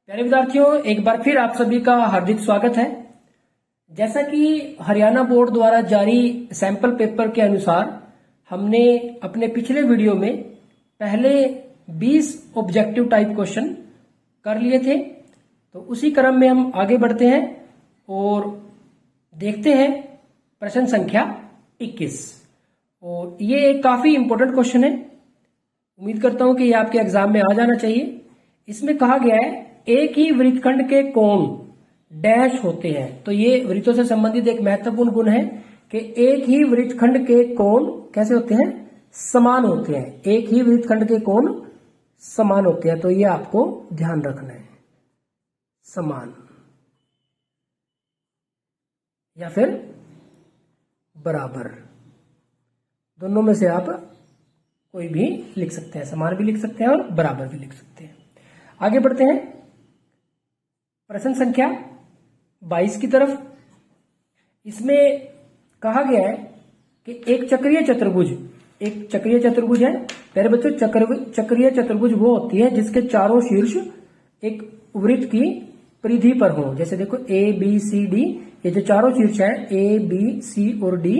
प्यारे विद्यार्थियों, एक बार फिर आप सभी का हार्दिक स्वागत है। जैसा कि हरियाणा बोर्ड द्वारा जारी सैंपल पेपर के अनुसार हमने अपने पिछले वीडियो में पहले 20 ऑब्जेक्टिव टाइप क्वेश्चन कर लिए थे, तो उसी क्रम में हम आगे बढ़ते हैं और देखते हैं प्रश्न संख्या 21। और ये एक काफी इंपॉर्टेंट क्वेश्चन है। उम्मीद करता हूं कि ये आपके एग्जाम में आ जाना चाहिए। इसमें कहा गया है एक ही वृत्तखंड के कोण डैश होते हैं। तो ये वृत्तों से संबंधित एक महत्वपूर्ण गुण है कि एक ही वृत्तखंड के कोण कैसे होते हैं, समान होते हैं। एक ही वृत्तखंड के कोण समान होते हैं, तो ये आपको ध्यान रखना है। समान या फिर बराबर, दोनों में से आप कोई भी लिख सकते हैं। समान भी लिख सकते हैं और बराबर भी लिख सकते हैं। आगे बढ़ते हैं प्रश्न संख्या 22 की तरफ। इसमें कहा गया है कि एक चक्रीय चतुर्भुज है। प्यारे बच्चों, चक्रीय चतुर्भुज वो होती है जिसके चारों शीर्ष एक वृत्त की परिधि पर हो। जैसे देखो ए बी सी डी, ये जो चारों शीर्ष है ए बी सी और डी,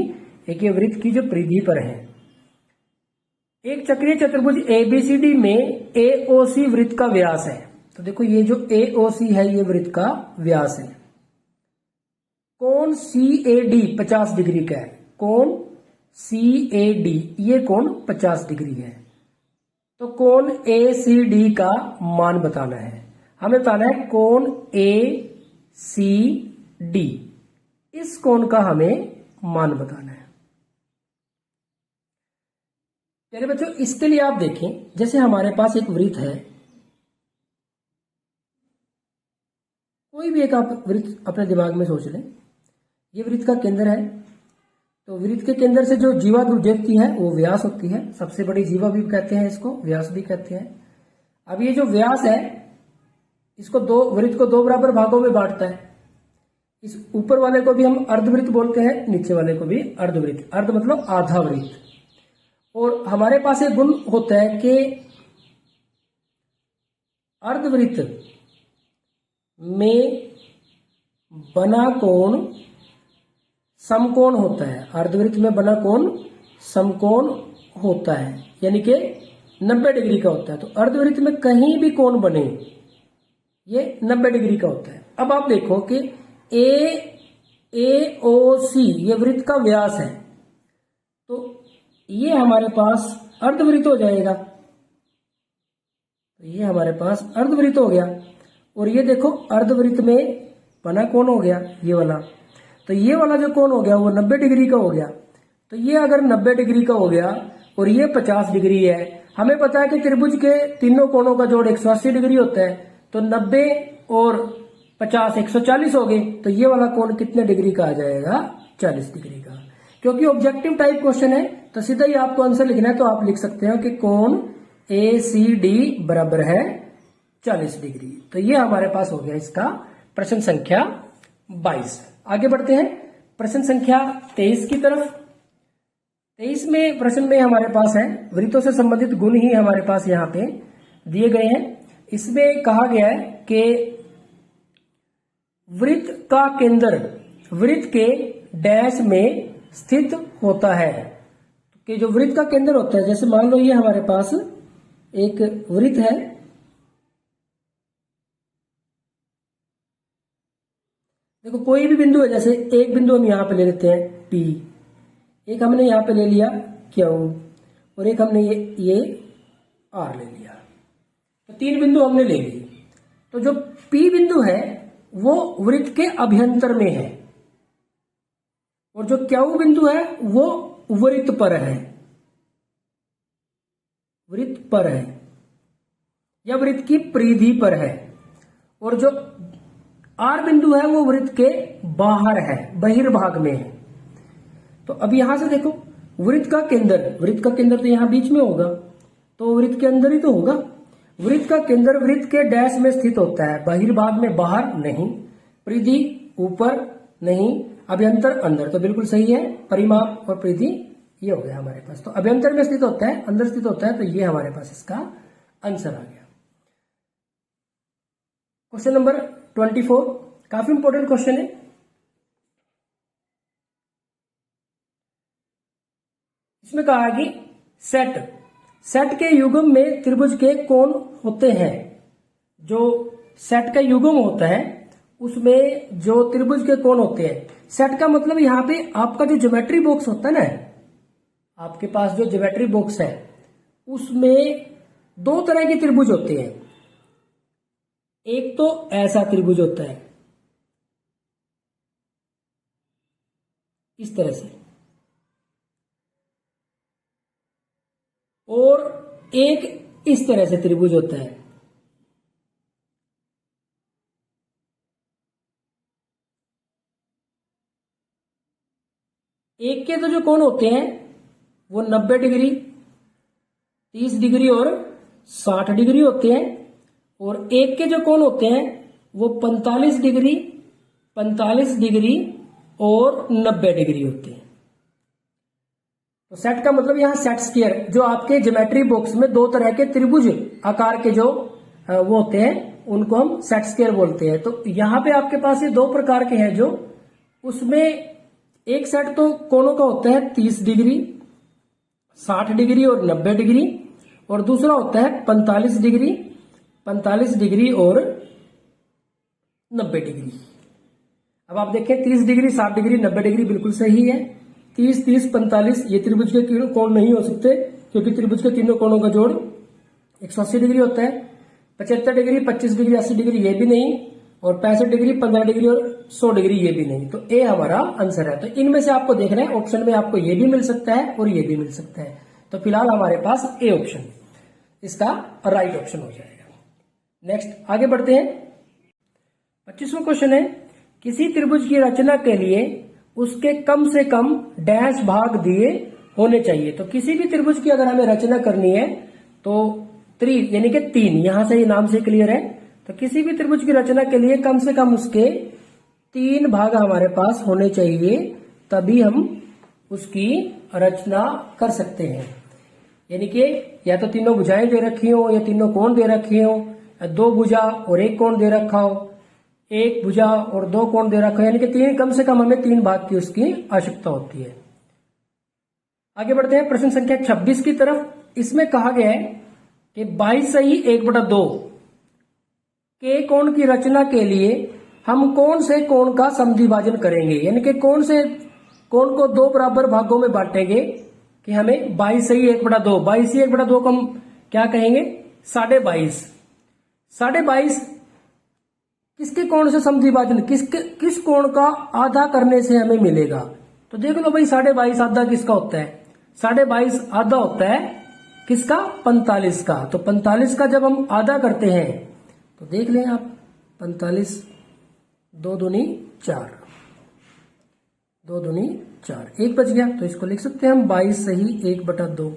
एक ये वृत्त की जो परिधि पर है। एक चक्रीय चतुर्भुज एबीसीडी में एओसी वृत्त का व्यास है। तो देखो ये जो एओसी है ये वृत्त का व्यास है। कोण सीएडी 50 डिग्री का है। कोण सीएडी ये कोण 50 डिग्री है। तो कोण एसीडी का मान बताना है। हमें बताना है कोण एसीडी, इस कोण का हमें मान बताना है। प्यारे बच्चों, इसके लिए आप देखें, जैसे हमारे पास एक वृत्त है, कोई भी एक आप वृत्त अपने दिमाग में सोच लें। ये वृत्त का केंद्र है, तो वृत्त के केंद्र से जो जीवा गुजरती है वो व्यास होती है। सबसे बड़ी जीवा भी कहते हैं, इसको व्यास भी कहते हैं। अब ये जो व्यास है इसको वृत्त को दो बराबर भागों में बांटता है। इस ऊपर वाले को भी हम अर्धवृत्त बोलते हैं, नीचे वाले को भी अर्धवृत्त। अर्ध मतलब आधा वृत्त। और हमारे पास एक गुण होता है कि अर्धवृत्त में बना कोण समकोण होता है। अर्धवृत्त में बना कोण समकोण होता है, यानी कि 90 डिग्री का होता है। तो अर्धवृत्त में कहीं भी कोण बने ये 90 डिग्री का होता है। अब आप देखो कि एओसी ये वृत्त का व्यास है, तो ये हमारे पास अर्धवृत्त हो जाएगा। तो ये हमारे पास अर्धवृत्त हो गया। और ये देखो अर्धवृत्त में बना कोण हो गया ये वाला। तो ये वाला जो कोण हो गया वो 90 डिग्री का हो गया। तो ये अगर 90 डिग्री का हो गया और ये 50 डिग्री है, हमें पता है कि त्रिभुज के तीनों कोणों का जोड़ 180 डिग्री होता है। तो 90 और 50 140 हो गए। तो ये वाला कोण कितने डिग्री का आ जाएगा, 40 डिग्री का। क्योंकि ऑब्जेक्टिव टाइप क्वेश्चन है तो सीधा ही आपको आंसर लिखना है। तो आप लिख सकते हो कि कोण एसीडी बराबर है 40 डिग्री। तो ये हमारे पास हो गया इसका प्रश्न संख्या 22। आगे बढ़ते हैं प्रश्न संख्या 23 की तरफ। 23 में प्रश्न में हमारे पास है वृत्तों से संबंधित गुण ही हमारे पास यहाँ पे दिए गए हैं। इसमें कहा गया है कि वृत्त का केंद्र वृत्त के डैश में स्थित होता है। कि जो वृत्त का केंद्र होता है, जैसे मान लो ये हमारे पास एक वृत्त है। देखो कोई भी बिंदु है, जैसे एक बिंदु हम यहां पे ले लेते हैं P, एक हमने यहां पे ले लिया Q और एक हमने ये R ले लिया। तो 3 बिंदु हमने ले लिए। तो जो P बिंदु है वो वृत्त के अभ्यंतर में है और जो Q बिंदु है वो वृत्त पर है। वृत्त पर है या वृत्त की परिधि पर है। और जो R बिंदु है वो वृत्त के बाहर है, बहिर्भाग में है। तो अब यहां से देखो वृत्त का केंद्र तो यहां बीच में होगा, तो वृत्त के अंदर ही तो होगा। वृत्त का केंद्र वृत्त के डैश में स्थित होता है, बहिर्भाग में, बाहर नहीं। परिधि ऊपर नहीं, अभ्यंतर अंदर। तो बिल्कुल सही है, परिमाप और परिधि ये हो गया हमारे पास। तो अभ्यंतर में स्थित होता है, अंदर स्थित होता है, तो ये हमारे पास इसका आंसर आ गया। क्वेश्चन नंबर 24, काफी इंपॉर्टेंट क्वेश्चन है। इसमें कहा कि सेट के युग्म में त्रिभुज के कोण होते हैं। जो सेट का युग्म होता है उसमें जो त्रिभुज के कोण होते हैं, सेट का मतलब यहां पे आपका जो ज्योमेट्री बॉक्स होता है ना, आपके पास जो ज्योमेट्री बॉक्स है उसमें दो तरह के त्रिभुज होते हैं। एक तो ऐसा त्रिभुज होता है इस तरह से, और एक इस तरह से त्रिभुज होता है। एक के तो जो कोण होते हैं वो 90 डिग्री, 30 डिग्री और 60 डिग्री होते हैं, और एक के जो कोण होते हैं वो 45 डिग्री, 45 डिग्री और 90 डिग्री होते हैं। तो सेट का मतलब यहां सेट स्क्वायर, जो आपके ज्योमेट्री बॉक्स में दो तरह के त्रिभुज आकार के जो वो होते हैं उनको हम सेट स्क्वायर बोलते हैं। तो यहां पे आपके पास ये दो प्रकार के हैं, जो उसमें एक सेट तो कोणों का होता है 30 डिग्री, 60 डिग्री और 90 डिग्री, और दूसरा होता है 45 डिग्री, 45 डिग्री और 90 डिग्री। अब आप देखें 30 डिग्री, 60 डिग्री, 90 डिग्री बिल्कुल सही है। 30, 30, 45 ये त्रिभुज के कोण नहीं हो सकते, क्योंकि त्रिभुज के तीनों कोणों का जोड़ 180 डिग्री होता है। 75 डिग्री, 25 डिग्री, 80 डिग्री ये भी नहीं, और 65 डिग्री, 15 डिग्री और 100 डिग्री ये भी नहीं। तो ए हमारा आंसर है। तो इनमें से आपको देखना है, ऑप्शन में आपको ये भी मिल सकता है और ये भी मिल सकता है। तो फिलहाल हमारे पास ए ऑप्शन इसका राइट ऑप्शन हो जाएगा। नेक्स्ट आगे बढ़ते हैं। 25वां क्वेश्चन है, किसी त्रिभुज की रचना के लिए उसके कम से कम डैश भाग दिए होने चाहिए। तो किसी भी त्रिभुज की अगर हमें रचना करनी है तो यानी कि 3, यहां से ये नाम से क्लियर है। तो किसी भी त्रिभुज की रचना के लिए कम से कम उसके 3 भाग हमारे पास होने चाहिए, तभी हम उसकी रचना कर सकते हैं। यानी कि या तो तीनों भुजाएं दे रखी हो, या तीनों कोण दे रखे हो, या 2 भुजा और 1 कोण दे रखा हो, 1 भुजा और 2 कोण दे रखा हो, यानी कि 3, कम से कम हमें 3 भाग की उसकी आवश्यकता होती है। आगे बढ़ते हैं प्रश्न संख्या 26 की तरफ। इसमें कहा गया है कि 22 सही 1/2 के कोण की रचना के लिए हम कौन से कोण का समद्विभाजन करेंगे। यानी कि कौन से कोण को 2 बराबर भागों में बांटेंगे कि हमें 22 सही 1/2, 22 सही 1/2 को हम क्या कहेंगे, 22.5। 22.5 किसके कोण से समद्विभाजन, किस कोण का आधा करने से हमें मिलेगा। तो देख लो भाई, 22.5 आधा किसका होता है, 22.5 आधा होता है किसका, 45 का। तो 45 का जब हम आधा करते हैं तो देख लें आप, 45, 2 दूनी 4, 2 दूनी 4, 1 बच गया। तो इसको लिख सकते हैं हम 22 सही 1/2।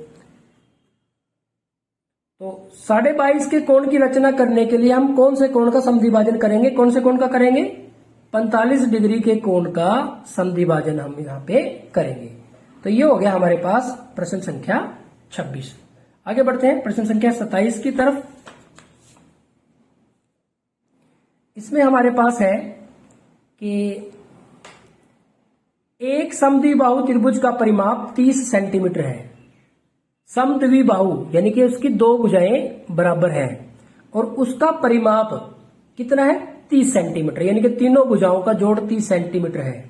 तो 22.5 के कोण की रचना करने के लिए हम कौन से कोण का समद्विभाजन करेंगे, कौन से कोण का करेंगे, 45 डिग्री के कोण का समद्विभाजन हम यहाँ पे करेंगे। तो ये हो गया हमारे पास प्रश्न संख्या 26। आगे बढ़ते हैं प्रश्न संख्या 27 की तरफ। इसमें हमारे पास है कि एक समद्विबाहु त्रिभुज का परिमाप 30 सेंटीमीटर है। समद्विबाहु यानी कि उसकी 2 भुजाएं बराबर हैं, और उसका परिमाप कितना है, 30 सेंटीमीटर, यानी कि तीनों भुजाओं का जोड़ 30 सेंटीमीटर है।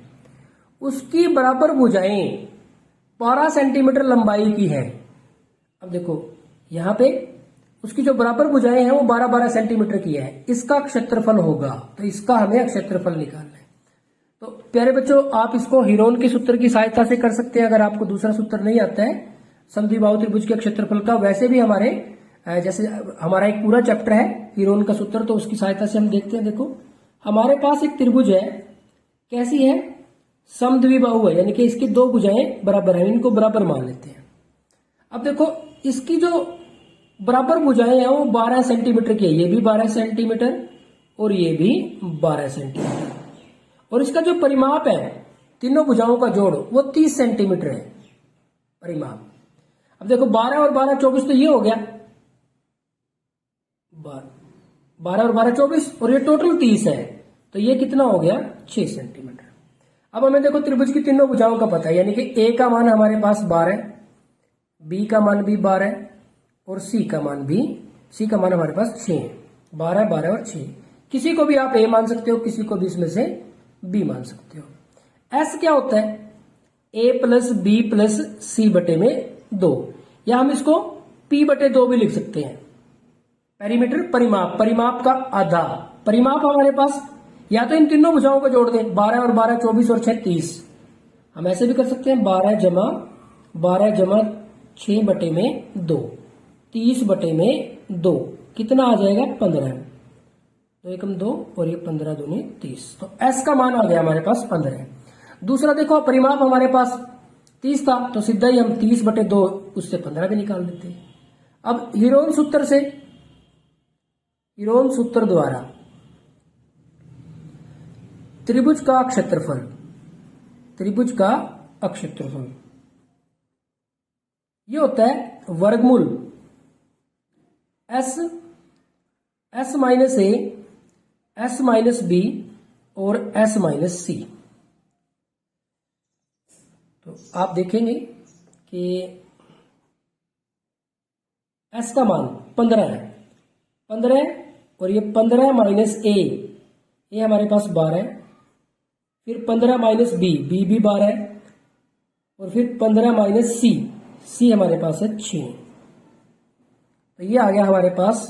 उसकी बराबर भुजाएं 12 सेंटीमीटर लंबाई की है। अब देखो यहां पे उसकी जो बराबर भुजाएं हैं वो 12-12 सेंटीमीटर की है। इसका क्षेत्रफल होगा, तो इसका हमें क्षेत्रफल निकालना है। तो प्यारे बच्चों, आप इसको हीरोन के सूत्र की सहायता से कर सकते हैं अगर आपको दूसरा सूत्र नहीं आता है समद्विबाहु त्रिभुज के क्षेत्रफल का। वैसे भी हमारे जैसे हमारा एक पूरा चैप्टर है हीरोन का सूत्र, तो उसकी सहायता से हम देखते हैं। देखो हमारे पास एक त्रिभुज है, कैसी है, समद्विबाहु है, यानी कि इसकी 2 भुजाएं बराबर है, इनको बराबर मान लेते हैं। अब देखो इसकी जो बराबर भुजाएं हैं वो 12 सेंटीमीटर की है, ये भी 12 सेंटीमीटर और ये भी 12 सेंटीमीटर, और इसका जो परिमाप है तीनों भुजाओं का जोड़ वो 30 सेंटीमीटर है परिमाप। अब देखो 12 और 12 24, तो ये हो गया 12 और 12 24 और ये टोटल 30 है, तो ये कितना हो गया 6 सेंटीमीटर। अब हमें देखो त्रिभुज की तीनों भुजाओं का पता है, यानी कि ए का मान हमारे पास 12, बी का मान भी 12 और सी का मान हमारे पास 6 है। 12 12 और 6, किसी को भी आप ए मान सकते हो, किसी को भी इसमें से बी मान सकते हो। एस क्या होता है, ए प्लस बी प्लस सी बटे में 2, या हम इसको पी बटे 2 भी लिख सकते हैं। पेरीमीटर परिमाप, परिमाप का आधा, परिमाप हमारे पास या तो इन तीनों भुजाओं को जोड़ दें, 12 और 12 24 और 6 30। हम ऐसे भी कर सकते हैं 12 जमा 6 बटे में 2, 30 बटे में 2, कितना आ जाएगा 15, 2 एकम 2 और ये 15 दूनी 30। तो एस का मान आ गया हमारे पास 15। दूसरा देखो परिमाप हमारे पास 30 था, तो सीधा ही हम 30 बटे 2 उससे 15 भी निकाल देते हैं। अब हीरोन सूत्र द्वारा त्रिभुज का क्षेत्रफल ये होता है वर्गमूल एस माइनस ए, एस माइनस बी और एस माइनस सी। तो आप देखेंगे कि एस का मान 15 है, 15 और ये 15 माइनस ए, ये हमारे पास 12, फिर 15 माइनस बी, बी भी 12 और फिर 15 माइनस सी, सी हमारे पास है 6। तो ये आ गया हमारे पास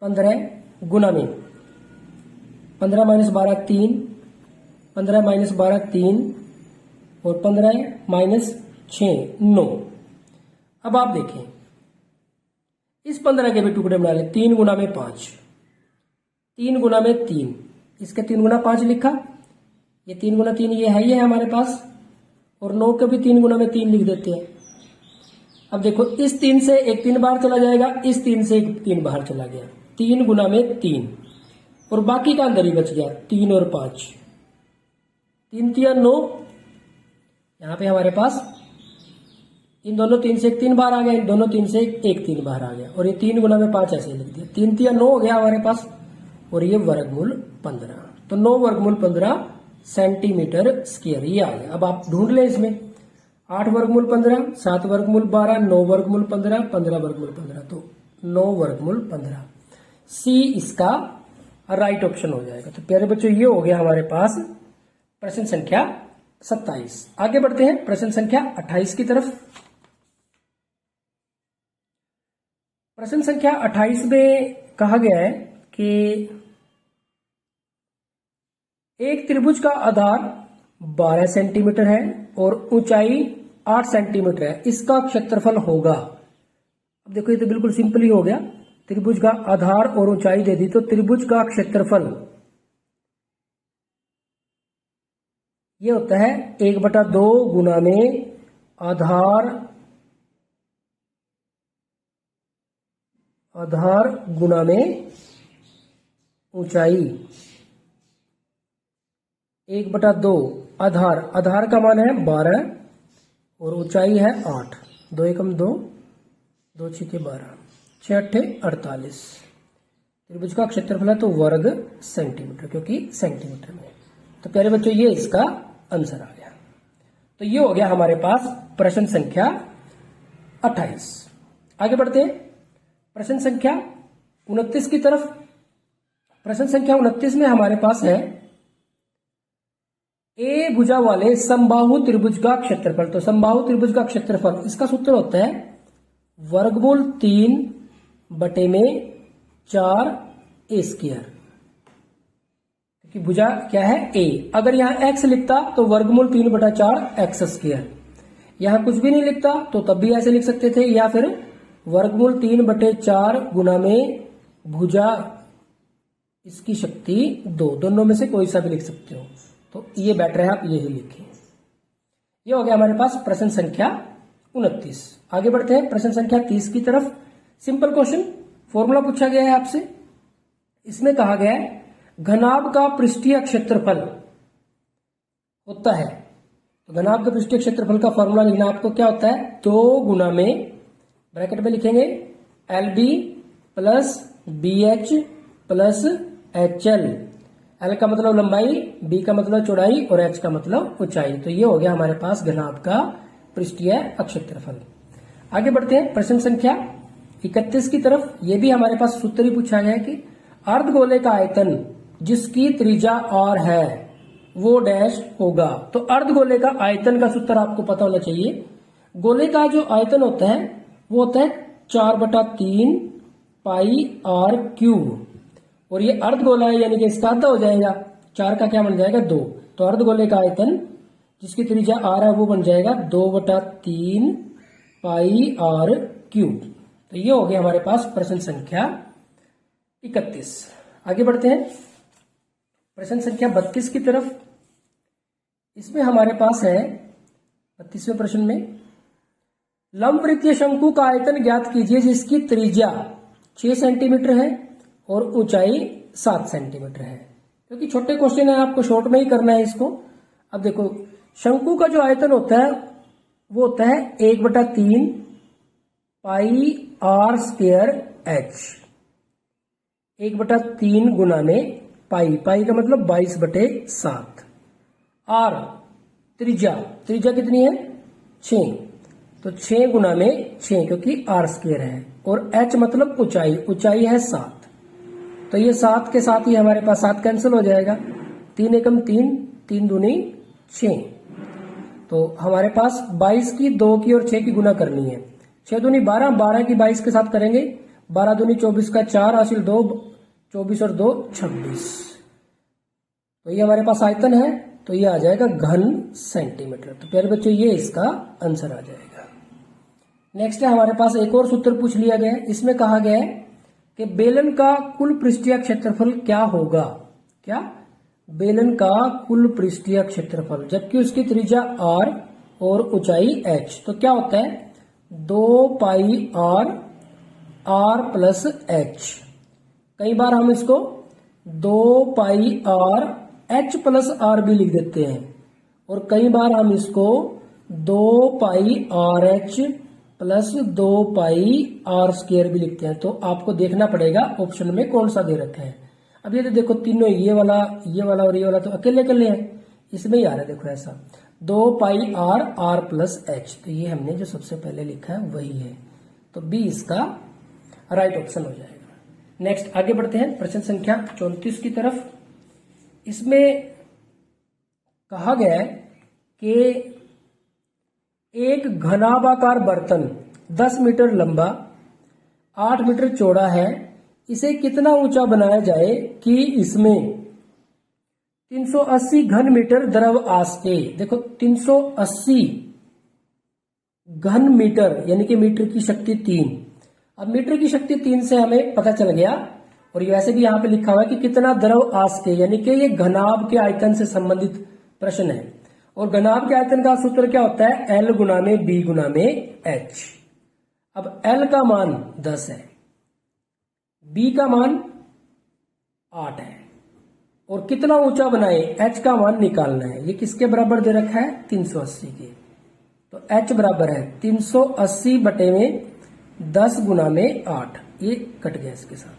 15 गुना में 15 माइनस 12 3, 15 माइनस 12 3 और 15 माइनस 6 9। अब आप देखें इस 15 के भी टुकड़े बना ले, 3 गुना में 5, 3 गुना में 3, इसके 3 गुना 5 लिखा, ये 3 गुना 3 ये है ही है हमारे पास, और 9 के भी 3 गुना में 3 लिख देते हैं। अब देखो इस 3 से एक 3 बाहर चला जाएगा, इस 3 से एक 3 बाहर चला गया, 3 गुना में 3 और बाकी का अंदर ही बच गया 3 और 5, 3 3 9। यहाँ पे हमारे पास इन दोनों 3 से एक 3 बाहर आ गया, इन दोनों 3 से एक 3 बाहर आ गया, और ये 3 गुना में 5 ऐसे लिख दिया, 3 3 9 हो गया हमारे पास, और ये वर्गमूल 15। तो 9 वर्गमूल 15 सेंटीमीटर स्क्वायर ये आ गया। अब आप ढूंढ लें इसमें 8 वर्गमूल 15, 7 वर्गमूल 12, 9 वर्गमूल 15, 15 वर्गमूल 15, तो 9 वर्गमूल 15, सी इसका राइट ऑप्शन हो जाएगा। तो प्यारे बच्चों ये हो गया हमारे पास प्रश्न संख्या 27। आगे बढ़ते हैं प्रश्न संख्या 28 की तरफ। प्रश्न संख्या 28 में कहा गया है कि एक त्रिभुज का आधार 12 सेंटीमीटर है और ऊंचाई 8 सेंटीमीटर है, इसका क्षेत्रफल होगा। अब देखो ये तो बिल्कुल सिंपल ही हो गया, त्रिभुज का आधार और ऊंचाई दे दी, तो त्रिभुज का क्षेत्रफल ये होता है 1/2 गुना में आधार गुना में ऊंचाई, 1/2 आधार का मान है 12 और ऊंचाई है 8, 2 एकम 2, 2 6 12, 6 8 48। त्रिभुज का क्षेत्रफल है तो वर्ग सेंटीमीटर, क्योंकि सेंटीमीटर में। तो प्यारे बच्चों ये इसका आंसर आ गया। तो ये हो गया हमारे पास प्रश्न संख्या 28। आगे बढ़ते हैं प्रश्न संख्या 29 की तरफ। प्रश्न संख्या 29 में हमारे पास है ए भुजा वाले समबाहु त्रिभुज का क्षेत्रफल। तो समबाहु त्रिभुज का क्षेत्रफल इसका सूत्र होता है वर्गमूल 3 बटे में 4 ए स्क्वायर, क्योंकि भुजा क्या है ए। अगर यहां x लिखता तो वर्गमूल 3/4 एक्स स्क्वायर, यहां कुछ भी नहीं लिखता तो तब भी ऐसे लिख सकते थे, या फिर वर्गमूल 3/4 गुना में भुजा इसकी शक्ति 2, दोनों में से कोई सा भी लिख सकते हो। तो ये बेटर है आप यही लिखें। ये हो गया हमारे पास प्रश्न संख्या 29। आगे बढ़ते हैं प्रश्न संख्या 30 की तरफ। सिंपल क्वेश्चन, फॉर्मूला पूछा गया है आपसे। इसमें कहा गया है घनाभ का पृष्ठीय क्षेत्रफल होता है। तो घनाभ का पृष्ठीय क्षेत्रफल का फॉर्मूला लिखना आपको क्या होता है, 2 गुना में ब्रैकेट में लिखेंगे LB plus BH plus HL। L का मतलब लंबाई, B का मतलब चौड़ाई और H का मतलब ऊंचाई। तो ये हो गया हमारे पास घनाभ का पृष्ठीय अक्षेत्रफल। आगे बढ़ते हैं प्रश्न संख्या 31 की तरफ। ये भी हमारे पास सूत्र ही पूछा गया है कि अर्धगोले का आयतन जिसकी त्रिज्या r है वो डैश होगा। तो अर्धगोले का आयतन का सूत्र आपको पता होना चाहिए। गोले का जो आयतन होता है वो होता है 4/3 पाई r क्यूब, और ये अर्धगोला है यानी कि इसका आधा हो जाएगा। 4 का क्या बन जाएगा 2। तो अर्धगोले का आयतन जिसकी त्रिज्या r है वो बन जाएगा 2/3 पाई r क्यूब। तो ये हो गया हमारे पास प्रश्न संख्या 31। आगे बढ़ते हैं प्रश्न संख्या 32 की तरफ। इसमें हमारे पास है 32वें प्रश्न में लंबवृत्तीय शंकु का आयतन ज्ञात कीजिए जिसकी त्रिज्या 6 सेंटीमीटर है और ऊंचाई 7 सेंटीमीटर है। क्योंकि छोटे क्वेश्चन है आपको शॉर्ट में ही करना है इसको। अब देखो शंकु का जो आयतन होता है वो होता है 1/3 पाई r स्क्वायर h। 1/3 गुना में पाई, पाई का मतलब 22/7। r त्रिज्या, त्रिज्या कितनी है 6, तो 6 गुना में 6 क्योंकि r स्क्वायर है, और h मतलब ऊंचाई, ऊंचाई है 7। तो ये 7 के साथ ही हमारे पास 7 कैंसिल हो जाएगा। 3 एकम 3, 3 दूनी 6। तो हमारे पास 22 की 2 की और 6 की गुना करनी है। 6 दूनी 12, 12 की 22 के साथ करेंगे, 12 दूनी 24 का 4 हासिल 2, 24 और 2 26। तो ये हमारे पास आयतन है, तो ये आ जाएगा घन सेंटीमीटर। तो प्यारे बच्चों ये इसका आंसर आ जाएगा। नेक्स्ट है हमारे पास एक और सूत्र पूछ लिया गया है। इसमें कहा गया है कि बेलन का कुल पृष्ठीय क्षेत्रफल क्या होगा। क्या? बेलन का कुल पृष्ठीय क्षेत्रफल, जबकि उसकी त्रिज्या r और ऊंचाई h। तो क्या होता है 2 पाई r प्लस h। कई बार हम इसको 2 पाई r h प्लस r भी लिख देते हैं, और कई बार हम इसको 2 पाई r h प्लस 2 पाई r स्क्वायर भी लिखते हैं। तो आपको देखना पड़ेगा ऑप्शन में कौन सा दे रखा है। अब ये तो देखो तीनों, ये वाला और ये वाला तो अकेले अकेले है, इसमें ही आ रहा है देखो ऐसा 2 पाई r प्लस h। तो ये हमने जो सबसे पहले लिखा है वही है, तो बी इसका राइट ऑप्शन हो जाएगा। नेक्स्ट आगे बढ़ते हैं प्रश्न संख्या 34 की तरफ। इसमें कहा गया है कि एक घनाभाकार बर्तन 10 मीटर लंबा 8 मीटर चौड़ा है, इसे कितना ऊंचा बनाया जाए कि इसमें 380 घन मीटर द्रव आ सके। देखो 380 घन मीटर यानी कि मीटर की शक्ति 3। अब मीटर की शक्ति 3 से हमें पता चल गया, और ये वैसे भी यहां पे लिखा हुआ है कि कितना द्रव आ सके, यानी कि ये घनाभ के आयतन से संबंधित प्रश्न है। और घनाभ के आयतन का सूत्र क्या होता है L गुना में B गुना में H। अब L का मान 10 है, B का मान 8 है, और कितना ऊंचा बनाए H का मान निकालना है। ये किसके बराबर दे रखा है 380 के। तो H बराबर है 380 बटे में 10 गुना में 8। ये कट गया इसके साथ,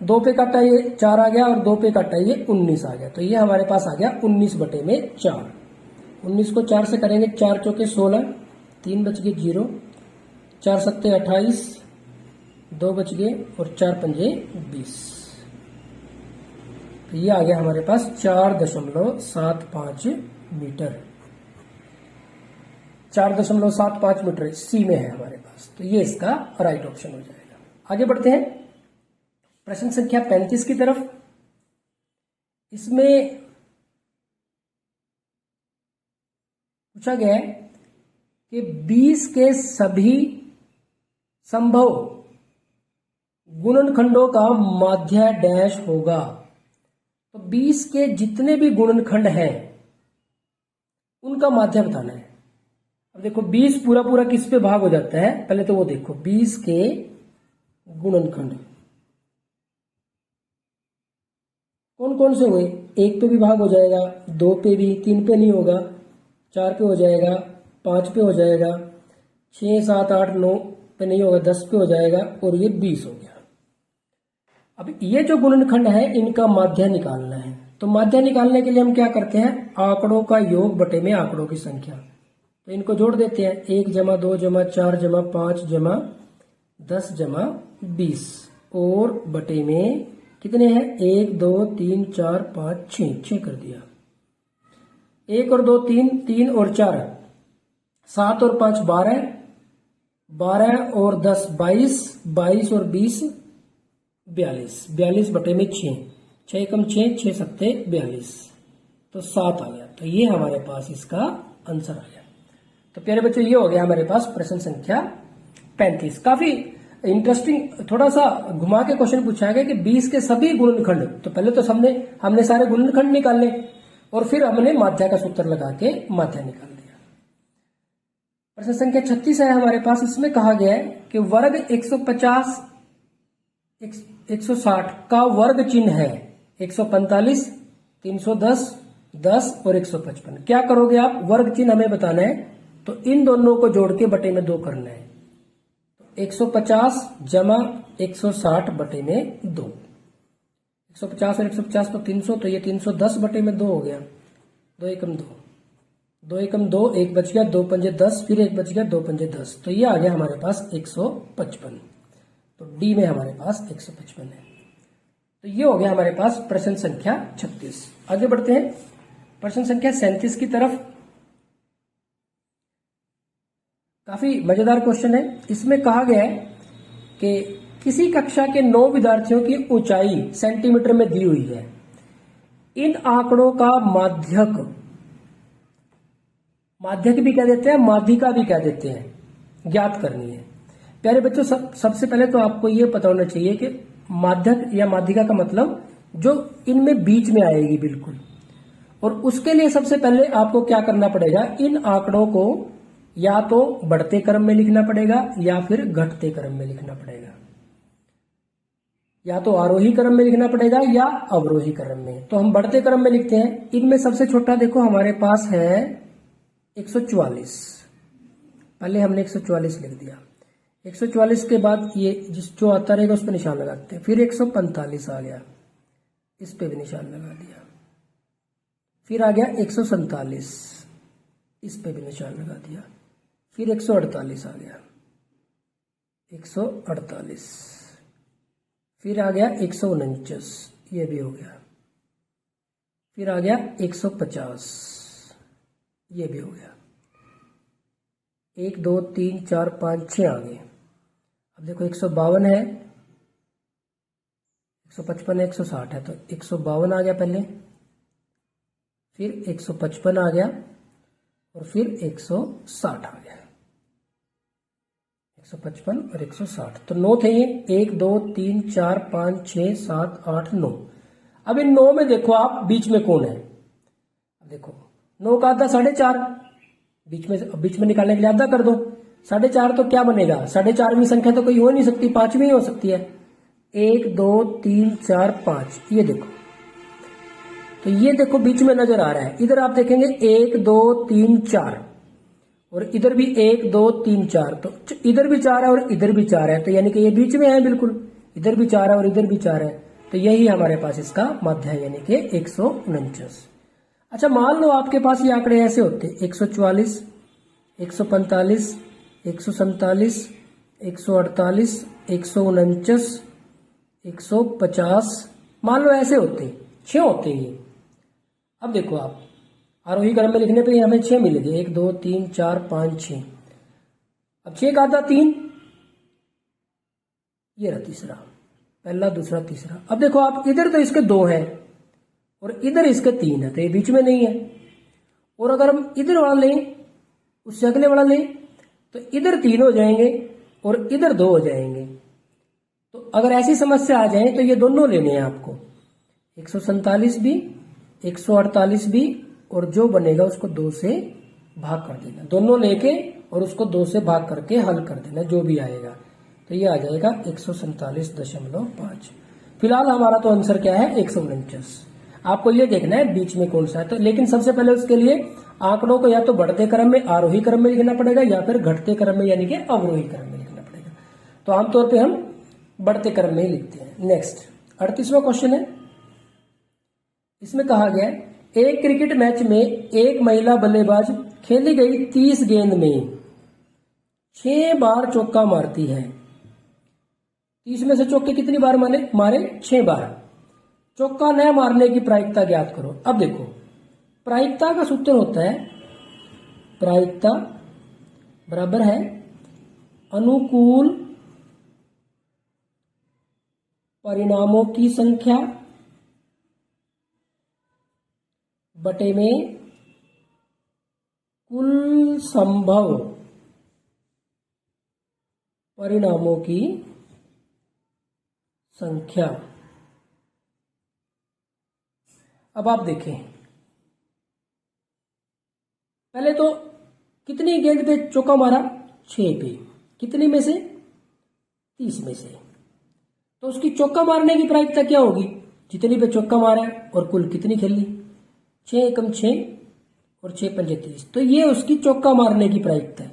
2 पे काटा ये 4 आ गया, और 2 पे काटा ये 19 आ गया। तो ये हमारे पास आ गया 19 बटे में 4। 19 को 4 से करेंगे, 4 चौके 16, 3 बच गए 0, 4 सत्ते 28, 2 बच गए, और 4 पंजे 20। तो ये आ गया हमारे पास 4.75 मीटर। 4.75 मीटर सी में है हमारे पास, तो ये इसका राइट ऑप्शन हो जाएगा। आगे बढ़ते हैं प्रश्न संख्या 35 की तरफ। इसमें पूछा गया है कि 20 के सभी संभव गुणनखंडों का माध्य डैश होगा। तो 20 के जितने भी गुणनखंड हैं उनका माध्य बताना है। अब देखो 20 पूरा पूरा किस पे भाग हो जाता है, पहले तो वो देखो 20 के गुणनखंड कौन कौन से हुए। 1 पे भी भाग हो जाएगा, 2 पे भी, 3 पे नहीं होगा, 4 पे हो जाएगा, 5 पे हो जाएगा, 6 7 8 9 पे नहीं होगा, 10 पे हो जाएगा और ये 20 हो गया। अब ये जो गुणनखंड है इनका माध्य निकालना है। तो माध्य निकालने के लिए हम क्या करते हैं, आंकड़ों का योग बटे में आंकड़ों की संख्या। तो इनको जोड़ देते हैं, 1 जमा 2 जमा 4 जमा 5 जमा 10 जमा 20 और बटे में कितने हैं, 1 2 3 4 5 6 कर दिया। 1 और 2 3, 3 और 4 7 और 5 12, 12 और 10 22, 22 और 20 42, 42 बटे में 6, 6 कम 6, 6 सत्ते 42, तो 7 आ गया। तो ये हमारे पास इसका आंसर आ गया। तो प्यारे बच्चों ये हो गया हमारे पास प्रश्न संख्या 35। काफी इंटरेस्टिंग, थोड़ा सा घुमा के क्वेश्चन पूछा गया कि 20 के सभी गुणनखंड। तो पहले तो हमने सारे गुणनखंड निकाले और फिर हमने माध्य का सूत्र लगा के माध्य निकाल दिया। प्रश्न संख्या 36 है हमारे पास। इसमें कहा गया है कि वर्ग 150 160 का वर्ग चिन्ह है 145 310 10 और 155। क्या करोगे आप, वर्ग चिन्ह हमें बताना है तो इन दोनों को जोड़ के बटे में 2 करना है। तो 150 जमा 160 बटे में 2, 150 और 150 तो 300, तो ये 310 बटे में 2 हो गया। 2 एकम 2, 2 एकम 2, 1 बच गया, 2 पंजे 10, फिर 1 बच गया, 2 पंजे 10, तो ये आ गया हमारे पास 155। तो डी में हमारे पास 155 है। तो ये हो गया हमारे पास प्रश्न संख्या 36। आगे बढ़ते हैं प्रश्न संख्या 37 की तरफ। काफी मजेदार क्वेश्चन है। इसमें कहा गया है कि किसी कक्षा के 9 विद्यार्थियों की ऊंचाई सेंटीमीटर में दी हुई है। इन आंकड़ों का माध्यक भी कह देते हैं, माध्यिका भी कह देते हैं, ज्ञात करनी है। प्यारे बच्चों सबसे पहले तो आपको ये पता होना चाहिए कि माध्यक या माध्यिका का मतलब जो इनमें बीच में आएगी बिल्कुल। और उसके लिए सबसे पहले आपको क्या करना पड़ेगा, इन आंकड़ों को या तो बढ़ते क्रम में लिखना पड़ेगा या फिर घटते क्रम में लिखना पड़ेगा, या तो आरोही क्रम में लिखना पड़ेगा या अवरोही क्रम में। तो हम बढ़ते क्रम में लिखते हैं। इनमें सबसे छोटा देखो हमारे पास है 144। पहले हमने 144 लिख दिया। 144 के बाद ये जो आता रहेगा उस पर निशान लगाते हैं। फिर 145 आ गया, इस पे भी निशान लगा दिया। फिर आ गया 147, इस पे भी निशान लगा दिया। फिर 148 आ गया, 148। फिर आ गया 149, ये भी हो गया। फिर आ गया 150, ये भी हो गया। 1 2 3 4 5 6 आ गए। अब देखो 152 है, 155 है, 160 है, तो 152 आ गया पहले, फिर 155 आ गया और फिर 160 आ गया। 155 और 160, तो 9 थे ये। 1 2 3 4 5 6 7 8 9। अब इन 9 में देखो आप बीच में कौन है। अब देखो 9 का आधा 4.5, बीच में निकालने के लिए आधा कर दो। 4.5 तो क्या बनेगा, 4.5वीं संख्या तो कोई हो नहीं सकती, 5वीं ही हो सकती है। 1 2 3 4 5, ये देखो। तो ये देखो बीच में नजर आ रहा है। इधर आप देखेंगे 1 2 3 4 और इधर भी 1 2 3 4, तो इधर भी 4 है और इधर भी 4 है, तो यानी कि ये बीच में है बिल्कुल। इधर भी 4 है और इधर भी 4 है, तो यही हमारे पास इसका माध्य है, यानी कि 149। अच्छा मान लो आपके पास ये आंकड़े ऐसे होते 144 145 147 148 149 150, मान लो ऐसे होते 6 होते ये। अब देखो आप आरोही क्रम में लिखने पे हमें 6 मिलेंगे, 1 2 3 4 5 6। अब 6 का आधा 3, ये रहा तीसरा, पहला दूसरा तीसरा। अब देखो आप इधर तो इसके 2 हैं और इधर इसके 3 है, तो ये बीच में नहीं है। और अगर हम इधर वाला लें, उससे अगले वाला लें, तो इधर 3 हो जाएंगे और इधर 2 हो जाएंगे। तो अगर ऐसी समस्या आ जाए तो ये दोनों लेने हैं आपको, 147 भी 148 भी, और जो बनेगा उसको 2 से भाग कर देना, दोनों लेके और उसको 2 से भाग करके हल कर देना, जो भी आएगा। तो ये आ जाएगा 147.5। फिलहाल हमारा तो आंसर क्या है 149। आपको ये देखना है बीच में कौन सा है। तो लेकिन सबसे पहले उसके लिए आंकड़ों को या तो बढ़ते क्रम में आरोही क्रम में लिखना पड़ेगा या फिर घटते क्रम में यानी कि अवरोही क्रम में लिखना पड़ेगा। तो आमतौर पे हम बढ़ते क्रम में ही लिखते हैं। नेक्स्ट 38वां क्वेश्चन है। इसमें कहा गया है एक क्रिकेट मैच में एक महिला बल्लेबाज खेली गई 30 गेंद में 6 बार चौका मारती है। 30 में से चौके कितनी बार मारे 6 बार। चौका न मारने की प्रायिकता ज्ञात करो। अब देखो प्रायिकता का सूत्र होता है, प्रायिकता बराबर है अनुकूल परिणामों की संख्या बटे में कुल संभव परिणामों की संख्या। अब आप देखें, पहले तो कितनी गेंद पे चौका मारा 6 पे, कितनी में से 30 में से। तो उसकी चौका मारने की प्रायिकता क्या होगी, जितनी पे चौका मारा है और कुल कितनी खेली 6 एकम 6 और 6 पंजे 30। तो ये उसकी चौका मारने की प्रायिकता है।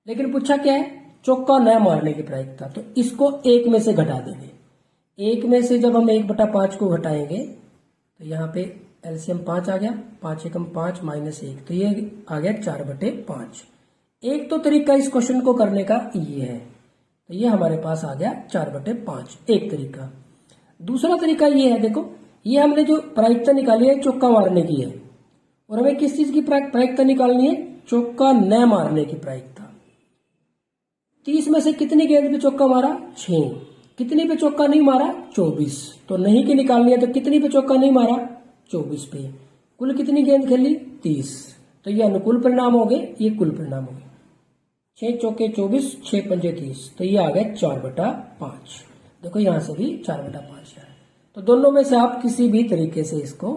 लेकिन पूछा क्या है चौका न मारने की प्रायिकता, तो इसको 1 में से घटा देंगे। 1 में से जब हम 1/5 को घटाएंगे तो यहाँ पे एलसीएम 5 आ गया, 5 एकम 5 माइनस 1, तो ये आ गया 4/5। एक तो तरीका इस क्वेश्चन को करने का ये है, तो ये हमारे पास आ गया 4/5 एक तरीका। दूसरा तरीका ये है, देखो ये हमने जो प्रायिकता निकाली है चौका मारने की है, और हमें किस चीज की प्रायिकता निकालनी है, चौका न मारने की प्रायिकता। 30 में से कितनी गेंद पे चौका मारा 6, कितनी पे चौका नहीं मारा 24, तो नहीं की निकालनी है, तो कितनी पे चौका नहीं मारा 24 पे। कुल कितनी गेंद खेली 30, तो ये अनुकूल परिणाम हो गए, ये कुल परिणाम हो गए। 6 चौके 24, 6 पंजे 30, तो ये आ गया 4/5। देखो यहां से भी 4/5 है। तो दोनों में से आप किसी भी तरीके से इसको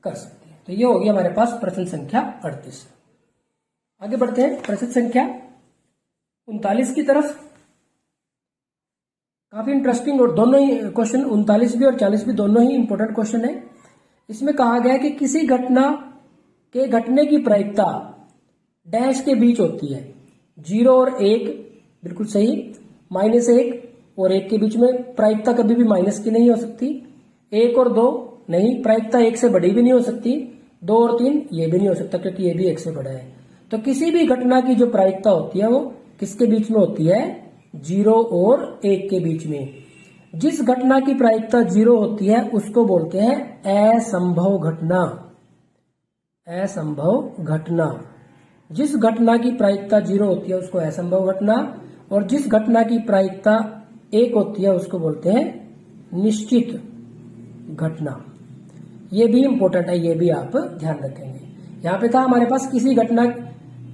कर सकते हैं। तो ये हो गया हमारे पास प्रश्न संख्या 38। आगे बढ़ते हैं प्रश्न संख्या 39 की तरफ। काफी इंटरेस्टिंग और दोनों ही क्वेश्चन 39 भी और 40 भी दोनों ही इंपॉर्टेंट क्वेश्चन है। इसमें कहा गया है कि किसी घटना के घटने की प्रायिकता डैश के बीच होती है, 0 और 1 बिल्कुल सही, -1 और 1 के बीच में प्रायिकता कभी भी माइनस की नहीं हो सकती, 1 और 2 नहीं, प्रायिकता 1 से बड़ी भी नहीं हो सकती, 2 और 3 ये भी नहीं हो सकता क्योंकि ये भी 1 से बड़ा है। तो किसी भी घटना की जो प्रायिकता होती है वो किसके बीच में होती है, 0 और 1 के बीच में। जिस घटना की प्रायिकता 0 होती है उसको बोलते हैं असंभव घटना। असंभव घटना। जिस घटना की प्रायिकता 0 होती है उसको असंभव घटना, और जिस घटना की प्रायिकता 1 होती है उसको बोलते हैं निश्चित घटना। ये भी इंपॉर्टेंट है, ये भी आप ध्यान रखेंगे। यहाँ पे था हमारे पास किसी घटना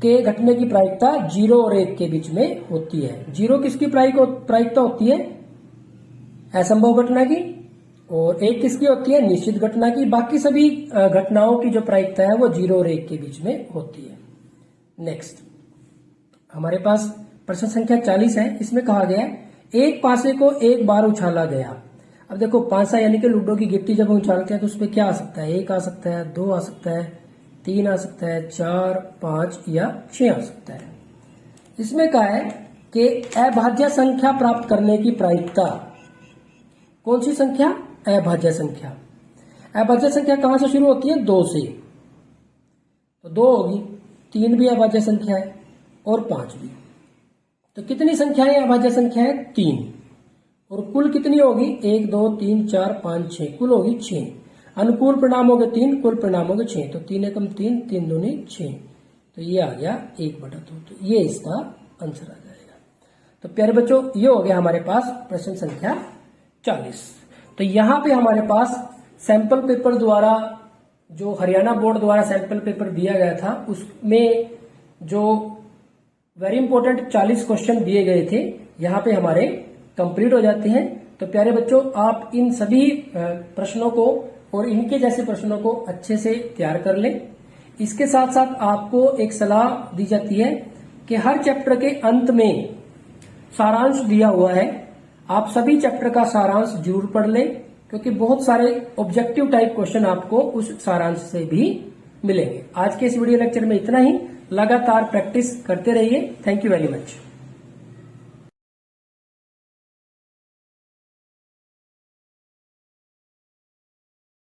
के घटने की प्रायिकता 0 और 1 के बीच में होती है। 0 किसकी प्रायिकता होती है, असंभव घटना की, और 1 किसकी होती है, निश्चित घटना की। बाकी सभी घटनाओं की जो प्रायिकता है वो 0 और 1 के बीच में होती है। नेक्स्ट हमारे पास प्रश्न संख्या 40 है। इसमें कहा गया है एक पासे को एक बार उछाला गया। अब देखो पांसा यानी कि लूडो की गिट्टी जब हम उछालते हैं तो उसमें क्या आ सकता है, 1 आ सकता है, 2 आ सकता है, 3 आ सकता है, 4, 5 या 6 आ सकता है। इसमें कहा है कि अभाज्य संख्या प्राप्त करने की प्रायिकता, कौन सी संख्या, अभाज्य संख्या। अभाज्य संख्या कहां से शुरू होती है, 2 से, तो 2 होगी, 3 भी अभाज्य संख्या है और 5 भी। तो कितनी संख्याएं अभाज्य संख्या है, 3, और कुल कितनी होगी, 1 2 3 4 5 6, कुल होगी 6। अनुकूल परिणाम हो गए 3, कुल परिणाम हो गए 6, तो 3 एकम 3, 3 दूनी 6, तो ये आ गया 1/2। तो ये इसका आंसर आ जाएगा। तो प्यारे बच्चों ये हो गया हमारे पास प्रश्न संख्या 40। तो यहाँ पे हमारे पास सैंपल पेपर द्वारा, जो हरियाणा बोर्ड द्वारा सैंपल पेपर दिया गया था उसमें जो वेरी इंपॉर्टेंट 40 क्वेश्चन दिए गए थे यहाँ पे हमारे कंप्लीट हो जाते हैं। तो प्यारे बच्चों आप इन सभी प्रश्नों को और इनके जैसे प्रश्नों को अच्छे से तैयार कर लें। इसके साथ साथ आपको एक सलाह दी जाती है कि हर चैप्टर के अंत में सारांश दिया हुआ है, आप सभी चैप्टर का सारांश जरूर पढ़ लें, क्योंकि बहुत सारे ऑब्जेक्टिव टाइप क्वेश्चन आपको उस सारांश से भी मिलेंगे। आज के इस वीडियो लेक्चर में इतना ही, लगातार प्रैक्टिस करते रहिए। Thank you very much.